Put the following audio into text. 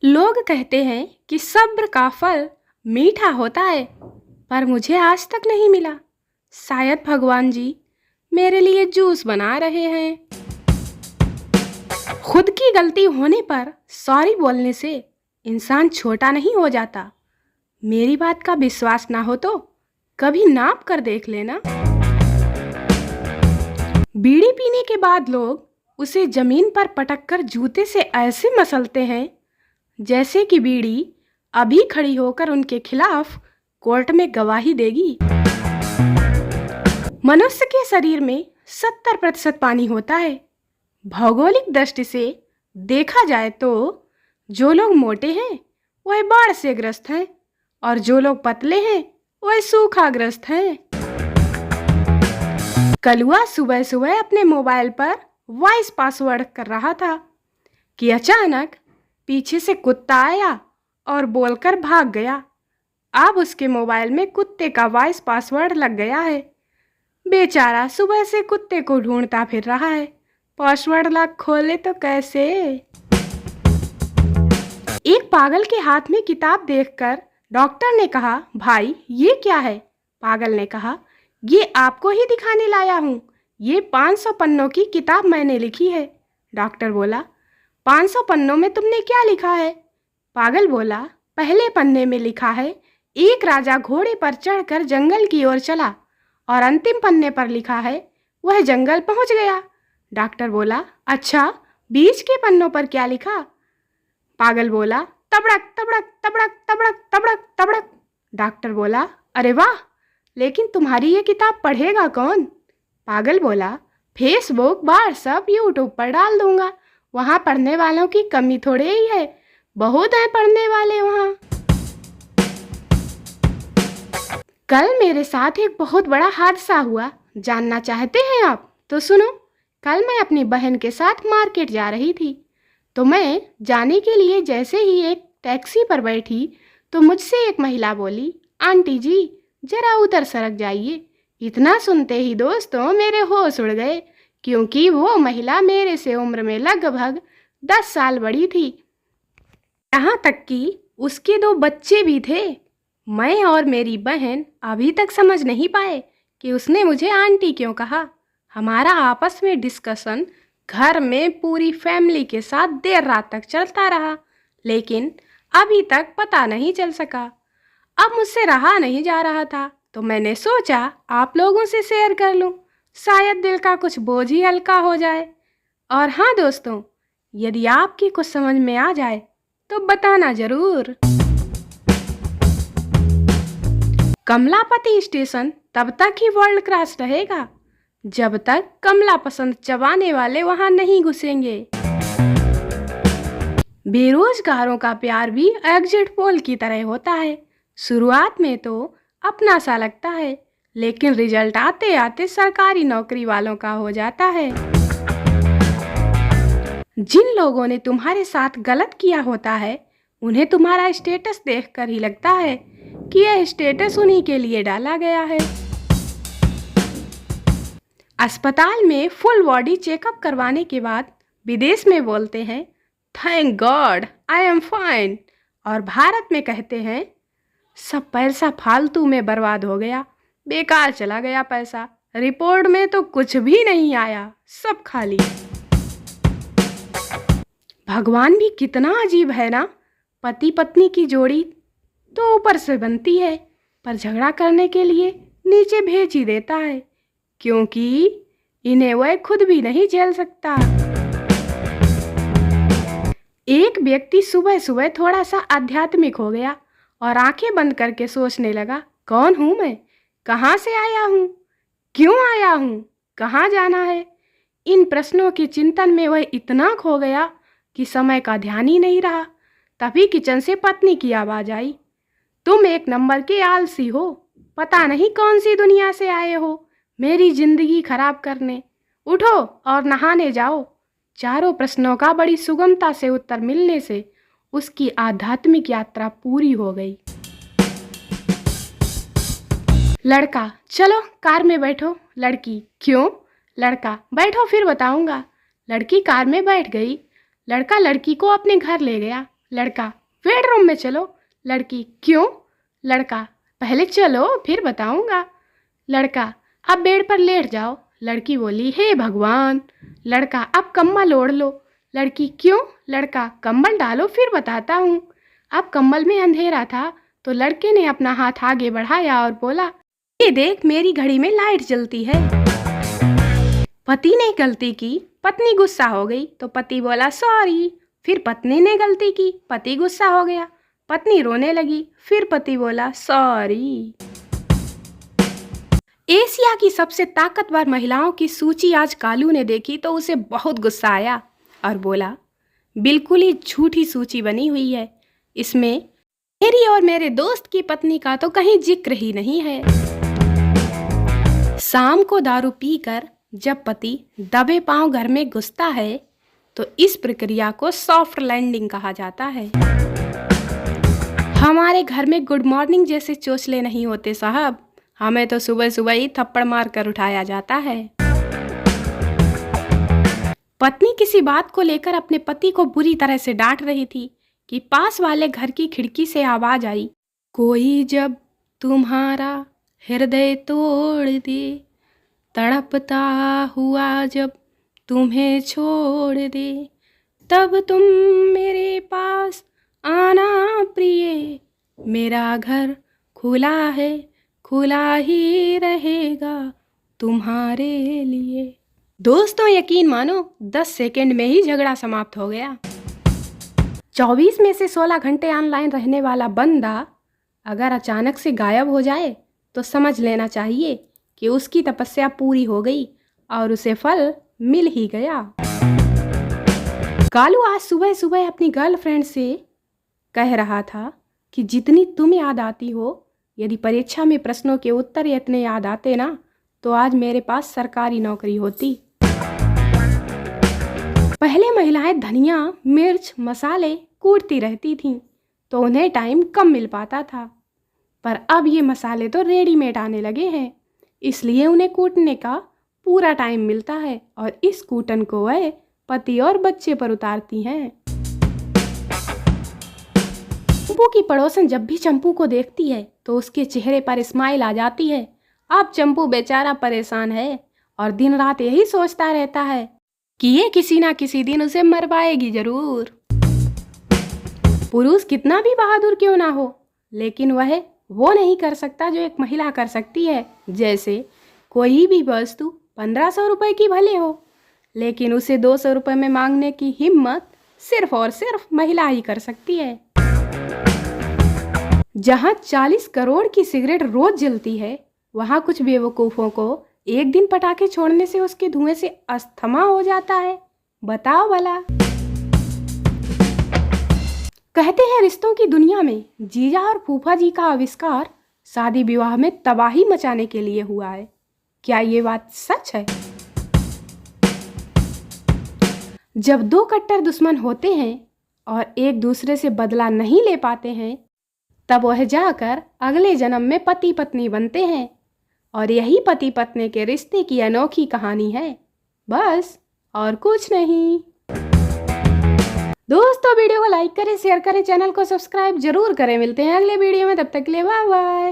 लोग कहते हैं कि सब्र का फल मीठा होता है, पर मुझे आज तक नहीं मिला। शायद भगवान जी मेरे लिए जूस बना रहे हैं। खुद की गलती होने पर सॉरी बोलने से इंसान छोटा नहीं हो जाता। मेरी बात का विश्वास ना हो तो कभी नाप कर देख लेना। बीड़ी पीने के बाद लोग उसे जमीन पर पटक कर जूते से ऐसे मसलते हैं जैसे कि बीड़ी अभी खड़ी होकर उनके खिलाफ कोर्ट में गवाही देगी। मनुष्य के शरीर में 70% पानी होता है। भौगोलिक दृष्टि से देखा जाए तो जो लोग मोटे हैं वह बाढ़ से ग्रस्त हैं और जो लोग पतले हैं वह सूखाग्रस्त हैं। कलुआ सुबह सुबह अपने मोबाइल पर वॉइस पासवर्ड कर रहा था कि अचानक पीछे से कुत्ता आया और बोलकर भाग गया। अब उसके मोबाइल में कुत्ते का वॉइस पासवर्ड लग गया है। बेचारा सुबह से कुत्ते को ढूंढता फिर रहा है। पासवर्ड लॉक खोले तो कैसे? एक पागल के हाथ में किताब देखकर डॉक्टर ने कहा, भाई ये क्या है? पागल ने कहा, ये आपको ही दिखाने लाया हूँ। ये 500 पन्नों की किताब मैंने लिखी है। डॉक्टर बोला, 500 पन्नों में तुमने क्या लिखा है? पागल बोला, पहले पन्ने में लिखा है एक राजा घोड़े पर चढ़कर जंगल की ओर चला, और अंतिम पन्ने पर लिखा है वह जंगल पहुंच गया। डॉक्टर बोला, अच्छा, बीच के पन्नों पर क्या लिखा? पागल बोला, तबड़क तबड़क तबड़क तबड़क तबड़क तबड़क। डॉक्टर बोला, अरे वाह, लेकिन तुम्हारी ये किताब पढ़ेगा कौन? पागल बोला, फेसबुक, व्हाट्सएप, यूट्यूब पर डाल दूंगा। वहाँ पढ़ने वालों की कमी थोड़े ही है, बहुत हैं पढ़ने वाले वहाँ। कल मेरे साथ एक बहुत बड़ा हादसा हुआ। जानना चाहते हैं आप? तो सुनो। कल मैं अपनी बहन के साथ मार्केट जा रही थी, तो मैं जाने के लिए जैसे ही एक टैक्सी पर बैठी तो मुझसे एक महिला बोली, आंटी जी जरा उधर सरक जाइए। इतना सुनते ही दोस्तों मेरे होश उड़ गए, क्योंकि वो महिला मेरे से उम्र में लगभग 10 साल बड़ी थी। यहाँ तक कि उसके 2 बच्चे भी थे। मैं और मेरी बहन अभी तक समझ नहीं पाए कि उसने मुझे आंटी क्यों कहा। हमारा आपस में डिस्कशन घर में पूरी फैमिली के साथ देर रात तक चलता रहा, लेकिन अभी तक पता नहीं चल सका। अब मुझसे रहा नहीं जा रहा था, तो मैंने सोचा आप लोगों से शेयर कर लूं, शायद दिल का कुछ बोझ ही हल्का हो जाए। और हाँ दोस्तों, यदि आपकी कुछ समझ में आ जाए तो बताना जरूर। कमलापति स्टेशन तब तक ही वर्ल्ड क्लास रहेगा जब तक कमला पसंद चबाने वाले वहां नहीं घुसेंगे। बेरोजगारों का प्यार भी एग्जिट पोल की तरह होता है। शुरुआत में तो अपना सा लगता है, लेकिन रिजल्ट आते आते सरकारी नौकरी वालों का हो जाता है। जिन लोगों ने तुम्हारे साथ गलत किया होता है, उन्हें तुम्हारा स्टेटस देखकर ही लगता है कि यह स्टेटस उन्हीं के लिए डाला गया है। अस्पताल में फुल बॉडी चेकअप करवाने के बाद विदेश में बोलते हैं, thank God I am fine, और भारत में कहते हैं, सब पैसा फालतू में बर्बाद हो गया, बेकार चला गया पैसा, रिपोर्ट में तो कुछ भी नहीं आया, सब खाली। भगवान भी कितना अजीब है ना। पति पत्नी की जोड़ी तो ऊपर से बनती है, पर झगड़ा करने के लिए नीचे भेज ही देता है, क्योंकि इन्हें वह खुद भी नहीं झेल सकता। एक व्यक्ति सुबह सुबह थोड़ा सा आध्यात्मिक हो गया और आंखें बंद करके सोचने लगा, कौन हूँ मैं, कहाँ से आया हूँ, क्यों आया हूँ, कहाँ जाना है। इन प्रश्नों के चिंतन में वह इतना खो गया कि समय का ध्यान ही नहीं रहा। तभी किचन से पत्नी की आवाज आई, तुम एक नंबर के आलसी हो, पता नहीं कौन सी दुनिया से आए हो मेरी जिंदगी खराब करने, उठो और नहाने जाओ। चारों प्रश्नों का बड़ी सुगमता से उत्तर मिलने से उसकी आध्यात्मिक यात्रा पूरी हो गई। लड़का, चलो कार में बैठो। लड़की, क्यों? लड़का, बैठो फिर बताऊंगा। लड़की कार में बैठ गई। लड़का लड़की को अपने घर ले गया। लड़का, बेडरूम में चलो। लड़की, क्यों? लड़का, पहले चलो फिर बताऊंगा। लड़का, अब बेड पर लेट जाओ। लड़की बोली, हे भगवान। लड़का, अब कंबल ओढ़ लो। लड़की, क्यों? लड़का, कंबल डालो फिर बताता हूँ। अब कंबल में अंधेरा था तो लड़के ने अपना हाथ आगे बढ़ाया और बोला, ये देख मेरी घड़ी में लाइट जलती है। पति ने गलती की, पत्नी गुस्सा हो गई तो पति बोला सॉरी। फिर पत्नी ने गलती की, पति गुस्सा हो गया, पत्नी रोने लगी, फिर पति बोला सॉरी। एशिया की सबसे ताकतवर महिलाओं की सूची आज कालू ने देखी तो उसे बहुत गुस्सा आया और बोला, बिल्कुल ही झूठी सूची बनी हुई है। इसमें मेरी और मेरे दोस्त की पत्नी का तो कहीं जिक्र ही नहीं है। शाम को दारू पीकर जब पति दबे पांव घर में घुसता है तो इस प्रक्रिया को सॉफ्ट लैंडिंग कहा जाता है। हमारे घर में गुड मॉर्निंग जैसे चोचले नहीं होते साहब, हमें तो सुबह सुबह ही थप्पड़ मार कर उठाया जाता है। पत्नी किसी बात को लेकर अपने पति को बुरी तरह से डांट रही थी कि पास वाले घर की खिड़की से आवाज आई, कोई जब तुम्हारा हृदय तोड़ दे, तड़पता हुआ जब तुम्हें छोड़ दे, तब तुम मेरे पास आना प्रिय, मेरा घर खुला है, खुला ही रहेगा तुम्हारे लिए। दोस्तों यकीन मानो 10 सेकंड में ही झगड़ा समाप्त हो गया। 24 में से 16 घंटे ऑनलाइन रहने वाला बंदा अगर अचानक से गायब हो जाए तो समझ लेना चाहिए कि उसकी तपस्या पूरी हो गई और उसे फल मिल ही गया। कालू आज सुबह सुबह अपनी गर्लफ्रेंड से कह रहा था कि जितनी तुम याद आती हो, यदि परीक्षा में प्रश्नों के उत्तर इतने याद आते ना तो आज मेरे पास सरकारी नौकरी होती। पहले महिलाएं धनिया, मिर्च, मसाले कूटती रहती थीं तो उन्हें टाइम कम मिल पाता था, पर अब ये मसाले तो रेडीमेड आने लगे हैं, इसलिए उन्हें कूटने का पूरा टाइम मिलता है और इस कूटन को वह पति और बच्चे पर उतारती हैं। चंपू की पड़ोसन जब भी चंपू को देखती है तो उसके चेहरे पर स्माइल आ जाती है। अब चंपू बेचारा परेशान है और दिन रात यही सोचता रहता है कि ये किसी ना किसी दिन उसे मरवाएगी जरूर। पुरुष कितना भी बहादुर क्यों ना हो, लेकिन वह वो नहीं कर सकता जो एक महिला कर सकती है। जैसे कोई भी वस्तु 1500 रुपए की भले हो, लेकिन उसे 200 रुपए में मांगने की हिम्मत सिर्फ और सिर्फ महिला ही कर सकती है। जहां 40 करोड़ की सिगरेट रोज जलती है, वहां कुछ बेवकूफों को एक दिन पटाखे छोड़ने से उसके धुएं से अस्थमा हो जाता है। बताओ भला। कहते हैं रिश्तों की दुनिया में जीजा और फूफा जी का आविष्कार शादी विवाह में तबाही मचाने के लिए हुआ है। क्या ये बात सच है? जब दो कट्टर दुश्मन होते हैं और एक दूसरे से बदला नहीं ले पाते हैं, तब वह जाकर अगले जन्म में पति पत्नी बनते हैं और यही पति पत्नी के रिश्ते की अनोखी कहानी है, बस और कुछ नहीं। दोस्तों वीडियो को लाइक करें, शेयर करें, चैनल को सब्सक्राइब जरूर करें। मिलते हैं अगले वीडियो में, तब तक के लिए बाय बाय।